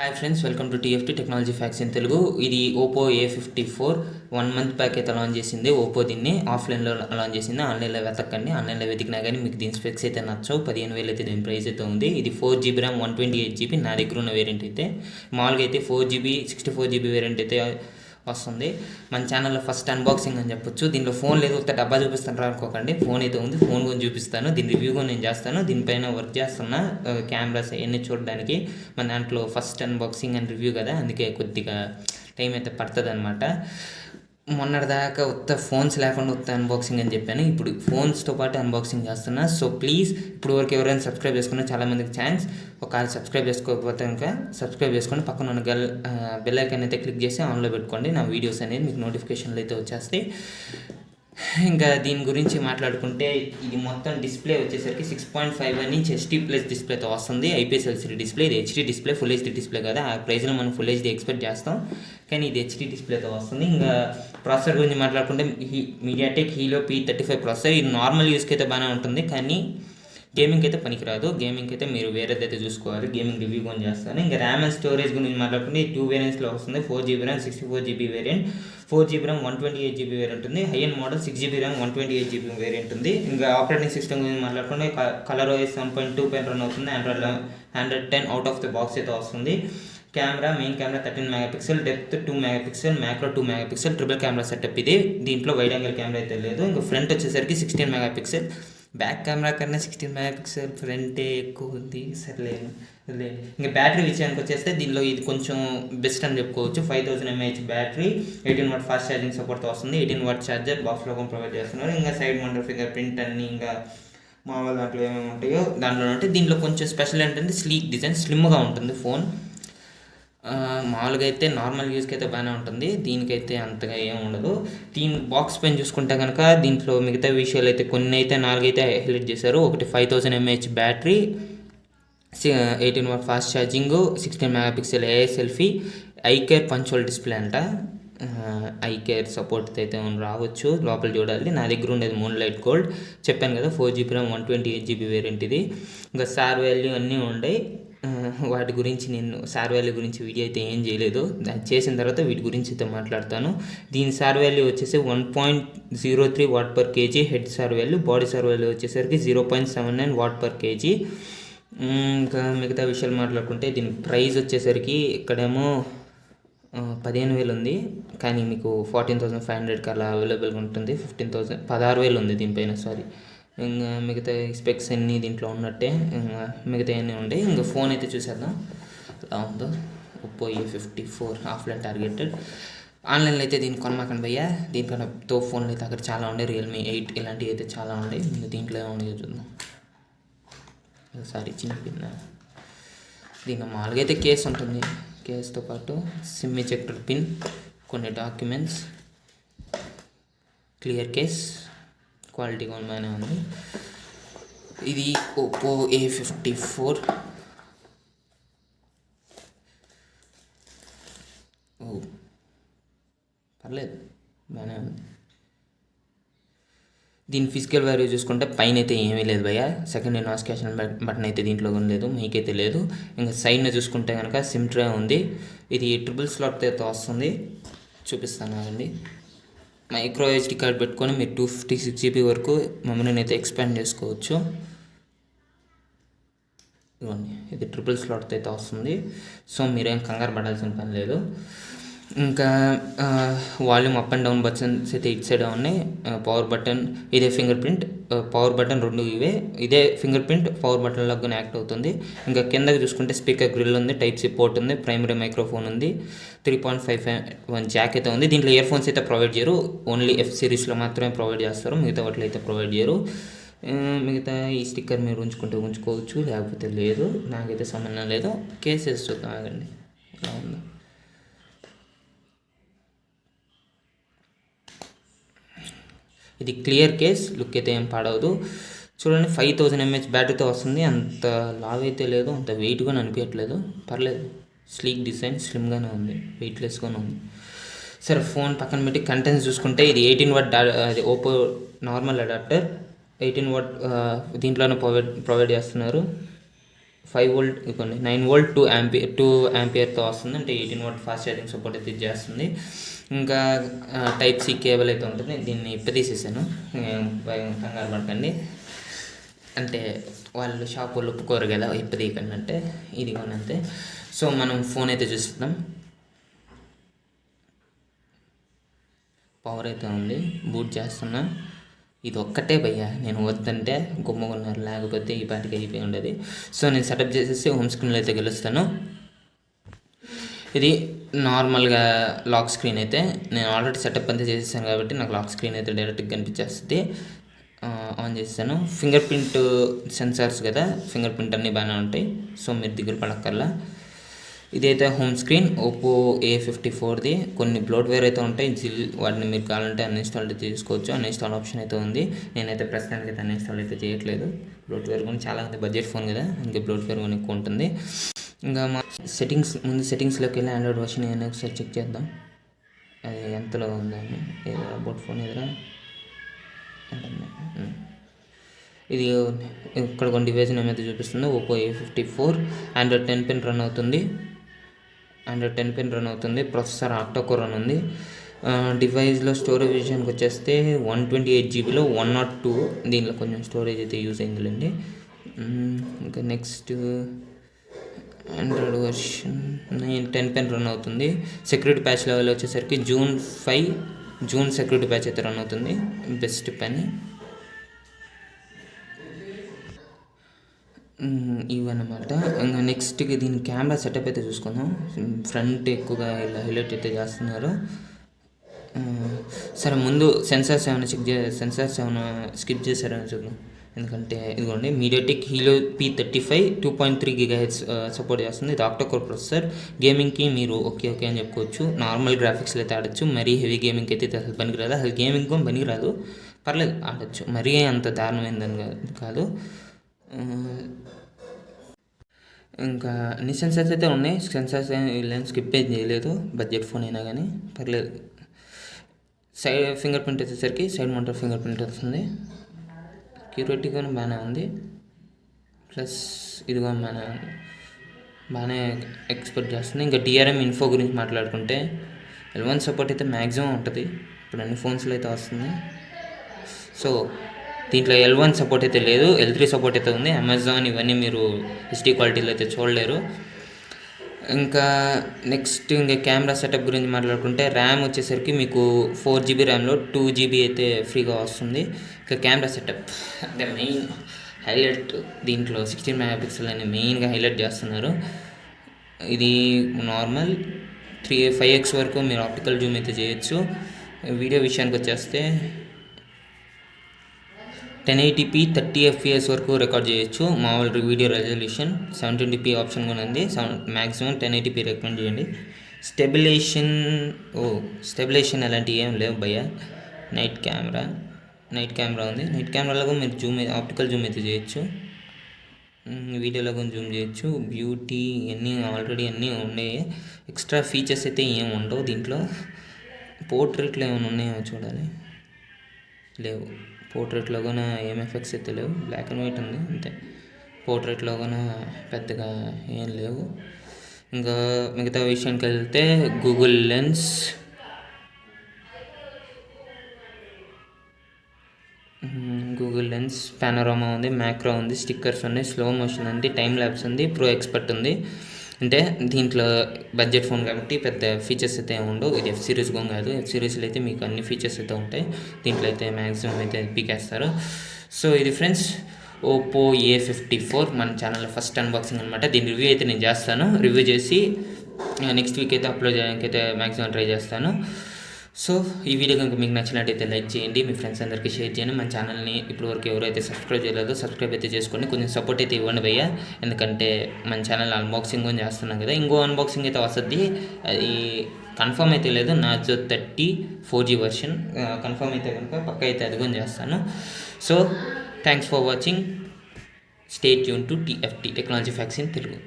Hi friends, welcome to TFT technology fax in Telugu. ఇది Oppo A54 1 month back అయితే launch చేసింది. Oppo దీన్ని ఆఫ్లైన్లో లాంచ్ చేసింది. ఆన్లైన్లో వెతకండి. ఆన్లైన్లో వెతికినా కానీ మీకు దీని స్పెక్స్ అయితే నచ్చవు. 15,000 అయితే దీని ప్రైస్ అయితే ఉంది. ఇది 4GB ర్యామ్ 128GB నా దగ్గర ఉన్న వేరియంట్ అయితే. మామూలుగా అయితే 4GB 64GB వేరియంట్ అయితే వస్తుంది. మన ఛానల్లో ఫస్ట్ అన్బాక్సింగ్ అని చెప్పొచ్చు. దీనిలో ఫోన్ లేదు, ఒక డబ్బా చూపిస్తాను అనుకోకండి. ఫోన్ అయితే ఉంది, ఫోన్ గురించి చూపిస్తాను. దీని రివ్యూ కూడా నేను చేస్తాను. దీనిపైన వర్క్ చేస్తున్నా కెమెరాస్ అవన్నీ చూడడానికి. మన దాంట్లో ఫస్ట్ అన్బాక్సింగ్ అండ్ రివ్యూ కదా, అందుకే కొద్దిగా టైం అయితే పడుతుంది అనమాట. మొన్నటిదాకా ఉత్త ఫోన్స్ లేకుండా ఉత్త అన్బాక్సింగ్ అని చెప్పాను. ఇప్పుడు ఫోన్స్తో పాటు అన్బాక్సింగ్ చేస్తున్నా. సో ప్లీజ్ ఇప్పుడు వరకు ఎవరైనా సబ్స్క్రైబ్ చేసుకున్నా చాలామందికి ఛాన్స్. ఒకవేళ సబ్స్క్రైబ్ చేసుకోకపోతే కనుక సబ్స్క్రైబ్ చేసుకొని పక్కన ఉన్న బెల్ ఐకాన్ అయితే క్లిక్ చేసి ఆన్లో పెట్టుకోండి. నా వీడియోస్ అనేది మీకు నోటిఫికేషన్లు అయితే వచ్చేస్తాయి. ఇంకా దీని గురించి మాట్లాడుకుంటే ఇది మొత్తం డిస్ప్లే వచ్చేసరికి 6.51 ఇంచ్ HD+ డిస్ప్లేతో వస్తుంది. IPS LCD display. ఇది HD display, full HD display కదా. ఆ ప్రైస్లో మనం ఫుల్ HD ఎక్స్పెక్ట్ చేస్తాం, కానీ ఇది HD డిస్ప్లేతో వస్తుంది. ఇంకా ప్రాసెసర్ గురించి మాట్లాడుకుంటే మీడియాటెక్ హీలో P35 ప్రాసెసర్. ఇది నార్మల్ యూస్కి అయితే బాగానే ఉంటుంది, కానీ గేమింగ్కి అయితే పనికిరాదు. గేమింగ్కి అయితే మీరు వేరేదైతే చూసుకోవాలి. గేమింగ్ రివ్యూ కొని చేస్తాను. ఇంకా ర్యామ్ అండ్ స్టోరేజ్ గురించి మాట్లాడుకుంటే 2 వేరియంట్స్లో వస్తుంది. 4GB RAM 64GB variant, 4GB RAM 128GB variant ఉంది. High end model 6GB RAM 128GB variant ఉంది. ఇంకా ఆపరేటింగ్ సిస్టమ్ గురించి మాట్లాడుకుంటే కలర్ OS 7.2 పైన రన్ అవుతుంది. Android 110 out of the box అయితే వస్తుంది. Camera, main camera 13 MP, depth 2 MP, macro 2 MP, triple camera setup ఇది. దీంట్లో వైడ్ యాంగిల్ కెమెరా అయితే లేదు. ఇంకా ఫ్రంట్ వచ్చేసరికి 16 MP. బ్యాక్ కెమెరా కన్నా 16 MP ఫ్రంటే ఎక్కువ ఉంది. సర్లేదు. ఇంకా బ్యాటరీ విషయానికి వచ్చేస్తే దీనిలో ఇది కొంచెం బెస్ట్ అని చెప్పుకోవచ్చు. 5000 mAh battery, 18W fast charging సపోర్ట్తో వస్తుంది. 18W ఛార్జర్ బాక్స్లో ప్రొవైడ్ చేస్తున్నారు. ఇంకా సైడ్ మౌంటర్ ఫింగర్ ప్రింట్ అన్ని ఇంకా మామూలు దాంట్లో ఏమేమి ఉంటాయో దాంట్లో ఉంటాయి. దీంట్లో కొంచెం స్పెషల్ ఏంటంటే స్లీక్ డిజైన్, స్లిమ్గా ఉంటుంది ఫోన్. మామూలుగా అయితే నార్మల్ యూస్కి అయితే బాగానే ఉంటుంది. దీనికైతే అంతగా ఏమి ఉండదు. దీని బాక్స్ పైన చూసుకుంటే కనుక దీంట్లో మిగతా విషయాలు అయితే కొన్ని అయితే 4 అయితే హైలైట్ చేశారు. ఒకటి 5000 mAh battery, 18W fast charging, 16 MP AI selfie, iCare punch hole display అంట. ఐకేర్ సపోర్ట్ అయితే రావచ్చు, లోపల చూడాలి. నా దగ్గర ఉండేది మూన్లైట్ గోల్డ్ చెప్పాను కదా. 4GB ర్యామ్ 128GB వేరియంట్ ఇది. ఇంకా సార్ వాల్యూ అన్నీ ఉన్నాయి. వాటి గురించి నేను సార్ వాల్యూ గురించి వీడియో అయితే ఏం చేయలేదు. చేసిన తర్వాత వీటి గురించి అయితే మాట్లాడతాను. దీని సార్ వాల్యూ వచ్చేసి 1.03 W/kg head sir value. Body sir value వచ్చేసరికి 0.79 W/kg. ఇంకా మిగతా విషయాలు మాట్లాడుకుంటే దీని ప్రైస్ వచ్చేసరికి ఇక్కడేమో 15,000 ఉంది, కానీ మీకు 14,500కి అలా అవైలబుల్గా ఉంటుంది. 16,000 ఉంది దీనిపైన, సారీ. ఇంకా మిగతా స్పెక్స్ అన్నీ దీంట్లో ఉన్నట్టే, మిగతా అన్నీ ఉంటాయి. ఇంకా ఫోన్ అయితే చూసేద్దాం ఎలా ఉందో. Oppo A54 offline targeted. ఆన్లైన్లో అయితే దీన్ని కొనమాకండి భయ్యా. దీనికన్నా తో ఫోన్లు అయితే అక్కడ చాలా ఉండే, రియల్మీ 8 ఇలాంటివి అయితే చాలా ఉండే. ఇంకా దీంట్లో ఏముండో చూద్దాం. సారీ, చిన్న పిన్న. దీని మామూలుగా అయితే కేసు ఉంటుంది. కేసుతో పాటు సిమ్ ఎజెక్టర్ పిన్, కొన్ని డాక్యుమెంట్స్, క్లియర్ కేస్, క్వాలిటీ బాగానే ఉంది. ఇది ఓప్పో A54. పర్లేదు, బాగానే ఉంది. దీని ఫిజికల్ వాల్యూ చూసుకుంటే పైన అయితే ఏమీ లేదు భయ్య. సెకండ్ నోటిఫికేషన్ బటన్ అయితే దీంట్లో లేదు, మైక్ అయితే లేదు. ఇంకా సైడ్న చూసుకుంటే కనుక సిమ్ ట్రే ఉంది. ఇది ట్రిపుల్ స్లాట్ అయితే వస్తుంది, చూపిస్తాను అండి. మైక్రో SD కార్డ్ పెట్టుకొని మీరు 256GB వరకు మెమరీని అయితే ఎక్స్పాండ్ చేసుకోవచ్చు. ఇవ్వండి, ఇది ట్రిపుల్ స్లాట్తో అయితే వస్తుంది. సో మీరేం కంగారు పడాల్సిన పని లేదు. ఇంకా volume up and down buttons అయితే ఇటు సైడ్ ఉన్నాయి. పవర్ బటన్, ఇదే ఫింగర్ ప్రింట్, పవర్ బటన్ రెండు ఇవే. ఇదే ఫింగర్ ప్రింట్ పవర్ బటన్ లాగానే యాక్ట్ అవుతుంది. ఇంకా కిందకి చూసుకుంటే స్పీకర్ గ్రిల్ ఉంది, Type-C పోర్ట్ ఉంది, ప్రైమరీ మైక్రోఫోన్ ఉంది, 3.51 జాక్ అయితే ఉంది. దీంట్లో ఇయర్ ఫోన్స్ అయితే ప్రొవైడ్ చేయరు, ఓన్లీ F సిరీస్లో మాత్రమే ప్రొవైడ్ చేస్తారు. మిగతా వాటిలో అయితే ప్రొవైడ్ చేయరు. మిగతా ఈ స్టిక్కర్ మీరు ఉంచుకుంటే ఉంచుకోవచ్చు, లేకపోతే లేదు. నాకైతే సంబంధం లేదు. కేసెస్ చూద్దాం ఆగండి ఎలా ఉందో. ఇది క్లియర్ కేస్, లుక్ అయితే ఏం పాడవదు. చూడండి, 5000 mAh బ్యాటరీతో వస్తుంది. అంత లావ్ అయితే లేదు, అంత వెయిట్గా అనిపించట్లేదు. పర్లేదు, స్లీక్ డిజైన్, స్లిమ్గానే ఉంది, వెయిట్లెస్గానే ఉంది. సరే, ఫోన్ పక్కన పెట్టి కంటెంట్స్ చూసుకుంటే ఇది 18W అది ఓపో నార్మల్ అడాప్టర్. 18W దీంట్లోనే ప్రొవైడ్ చేస్తున్నారు. 5 వోల్ట్ ఇవ్వండి, 9 వోల్ట్ 2 ఆంపియర్తో వస్తుంది. అంటే 18 వాట్ ఫాస్ట్ ఛార్జింగ్ సపోర్ట్ అయితే చేస్తుంది. ఇంకా టైప్ సి కేబుల్ అయితే ఉంటుంది. దీన్ని ఇప్పదీసేసాను, కంగారు పడకండి. అంటే వాళ్ళు షాప్ వాళ్ళు ఒప్పుకోరు కదా ఇప్పదీయకండి అంటే, ఇది కానీ అంతే. సో మనం ఫోన్ అయితే చూస్తున్నాం. పవర్ అయితే ఉంది, బూట్ చేస్తున్నా. ఇది ఒక్కటే భయ్యా, నేను వద్దంటే గుమ్మకున్నారు, లేకపోతే ఈ పాటికి అయిపోయి ఉండేది. సో నేను సెటప్ చేసేసి హోమ్ స్క్రీన్లో అయితే గెలుస్తాను. ఇది నార్మల్గా లాక్ స్క్రీన్ అయితే నేను ఆల్రెడీ సెటప్ అంతా చేసేసాను కాబట్టి నాకు లాక్ స్క్రీన్ అయితే డైరెక్ట్గా కనిపించేస్తుంది. ఆన్ చేస్తాను. ఫింగర్ ప్రింట్ సెన్సార్స్ కదా, ఫింగర్ ప్రింట్ అన్నీ బాగానే ఉంటాయి. సో మీరు దిగులు పడక్కర్లా. ఇదైతే హోమ్ స్క్రీన్ ఓపో A54ది. కొన్ని బ్లోట్వేర్ అయితే ఉంటాయి, వాటిని మీరు కావాలంటే అన్ఇన్స్టాల్ అయితే చేసుకోవచ్చు. అన్ఇన్స్టాల్ ఆప్షన్ అయితే ఉంది. నేనైతే ప్రస్తుతానికి అయితే అన్ఇన్స్టాల్ అయితే చేయట్లేదు. బ్లోట్వేర్ కూడా చాలా బడ్జెట్ ఫోన్ కదా, అందుకే బ్లోట్వేర్ కూడా ఎక్కువ ఉంటుంది. ఇంకా మా సెట్టింగ్స్లోకి వెళ్ళి ఆండ్రాయిడ్ వర్షన్ ఏమైనా ఒకసారి చెక్ చేద్దాం, అది ఎంతలో ఉందని. ఏదో అబౌట్ ఫోన్ ఎదురా ఇది ఇక్కడ కొన్ని డివైస్ ఏమైతే చూపిస్తుందో ఓపో A54 ఆండ్రాయిడ్ 10 పిన్ రన్ అవుతుంది. ప్రాసెసర్ ఆక్టోకోర్ అని ఉంది. డివైస్లో స్టోరేజ్ విషయానికి వచ్చేస్తే 128 జీబీలో 102, దీనిలో కొంచెం స్టోరేజ్ అయితే యూజ్ అయిందిలేండి. ఇంకా నెక్స్ట్ ఆండ్రాయిడ్ వర్షన్ 10 పిన్ రన్ అవుతుంది. సెక్యూరిటీ ప్యాచ్ లెవెల్ వచ్చేసరికి జూన్ సెక్యూరిటీ ప్యాచ్ అయితే రన్ అవుతుంది, బెస్ట్ పని. ఇవన్నమాట. ఇంకా నెక్స్ట్కి దీని కెమెరా సెటప్ అయితే చూసుకుందాం. ఫ్రంట్ ఎక్కువగా ఇలా హైలైట్ అయితే చేస్తున్నారు. సరే ముందు సెన్సార్స్ ఏమైనా స్కిప్ చేశారని చూద్దాం. ఎందుకంటే ఇదిగోండి, మీడియాటెక్ హీలో P35 2.3 GHz సపోర్ట్ చేస్తుంది. ఇది ఆక్టోకోర్ ప్రాసెసర్. గేమింగ్కి మీరు ఓకే అని చెప్పుకోవచ్చు. నార్మల్ గ్రాఫిక్స్లో అయితే ఆడచ్చు, మరీ హెవీ గేమింగ్కి అయితే అసలు పనికిరాదు. అసలు గేమింగ్ కూడా పనికిరాదు, పర్లేదు ఆడచ్చు, మరీ అంత దారుణమైందని కాదు. ఇంకా అన్ని సెన్సార్స్ అయితే ఉన్నాయి. సెన్సార్స్ వీళ్ళని స్కిప్ ఏం చేయలేదు, బడ్జెట్ ఫోన్ అయినా కానీ పర్లేదు. సైడ్ ఫింగర్ ప్రింట్ వచ్చేసరికి సైడ్ మౌంటర్ ఫింగర్ ప్రింట్ వస్తుంది. క్యూరిటీ కూడా బాగానే ఉంది, ప్లస్ ఇది కూడా బాగానే ఎక్స్పెక్ట్ చేస్తుంది. ఇంకా DRM ఇన్ఫో గురించి మాట్లాడుకుంటే L1 సపోర్ట్ అయితే మ్యాక్సిమం ఉంటుంది, ఇప్పుడు అన్ని ఫోన్స్లో అయితే వస్తుంది. సో దీంట్లో L1 సపోర్ట్ అయితే లేదు, L3 సపోర్ట్ అయితే ఉంది. అమెజాన్ ఇవన్నీ మీరు HD క్వాలిటీలో అయితే చూడలేరు. ఇంకా నెక్స్ట్ ఇంకా కెమెరా సెటప్ గురించి మాట్లాడుకుంటే ర్యామ్ వచ్చేసరికి మీకు 4GB ర్యామ్లో 2GB అయితే ఫ్రీగా వస్తుంది. ఇంకా కెమెరా సెటప్ అంటే మెయిన్ హైలైట్, దీంట్లో 16 మెగాపిక్సెల్ అని మెయిన్గా హైలైట్ చేస్తున్నారు. ఇది నార్మల్ 5x వరకు మీరు ఆప్టికల్ జూమ్ అయితే చేయొచ్చు. వీడియో విషయానికి వచ్చేస్తే 1080p 30 FPS వరకు రికార్డ్ చేయొచ్చు. మామూలు వీడియో రెజల్యూషన్ 720p ఆప్షన్ కూడా ఉంది. మ్యాక్సిమం 1080p రికమెండ్ చేయండి. స్టెబిలేషన్ అలాంటివి ఏం లేవు భయ్య. నైట్ కెమెరా ఉంది. నైట్ కెమెరాలో మీరు ఆప్టికల్ జూమ్ అయితే చేయొచ్చు, వీడియోలో కూడా జూమ్ చేయొచ్చు. బ్యూటీ ఆల్రెడీ అన్నీ ఉన్నాయి. ఎక్స్ట్రా ఫీచర్స్ అయితే ఏం ఉండవు దీంట్లో. పోర్ట్రేట్లో ఏమైనా ఉన్నాయో చూడాలి, లేవు. పోర్ట్రేట్లో కూడా ఏం ఎఫెక్ట్స్ అయితే లేవు, బ్లాక్ అండ్ వైట్ ఉంది అంతే. పోర్ట్రేట్లో కూడా పెద్దగా ఏం లేవు. ఇంకా మిగతా విషయానికి వెళ్తే గూగుల్ లెన్స్, పానోరామా ఉంది, మ్యాక్రో ఉంది, స్టిక్కర్స్ ఉన్నాయి, స్లో మోషన్ ఉంది, టైం ల్యాబ్స్ ఉంది, ప్రో ఎక్స్పర్ట్ ఉంది. అంటే దీంట్లో బడ్జెట్ ఫోన్ కాబట్టి పెద్ద ఫీచర్స్ అయితే ఉండవు. ఇది F సిరీస్ కూడా కాదు, F సిరీస్లో అయితే మీకు అన్ని ఫీచర్స్ అయితే ఉంటాయి, దీంట్లో అయితే మ్యాక్సిమం అయితే పీకేస్తారు. సో ఇది ఫ్రెండ్స్ ఓపో A54 మన ఛానల్లో ఫస్ట్ అన్బాక్సింగ్ అనమాట. దీని రివ్యూ అయితే నేను చేస్తాను. రివ్యూ చేసి నెక్స్ట్ వీక్ అయితే అప్లోడ్ చేయడానికి అయితే మ్యాక్సిమం ట్రై చేస్తాను. సో ఈ వీడియో కనుక మీకు నచ్చినట్టయితే లైక్ చేయండి, మీ ఫ్రెండ్స్ అందరికీ షేర్ చేయండి. మన ఛానల్ని ఇప్పటివరకు ఎవరైతే సబ్స్క్రైబ్ చేయలేదో సబ్స్క్రైబ్ అయితే చేసుకోండి, కొంచెం సపోర్ట్ అయితే ఇవ్వండి భయ్య. ఎందుకంటే మన ఛానల్ అన్బాక్సింగ్ కూడా చేస్తున్నాం కదా, ఇంకో అన్బాక్సింగ్ అయితే వస్తుంది. అది కన్ఫర్మ్ అయితే లేదు, నార్జో 30 4G వర్షన్ కన్ఫర్మ్ అయితే కనుక పక్క అయితే అది కూడా చేస్తాను. So thanks for watching, stay tune to TFT technology fax in Telugu.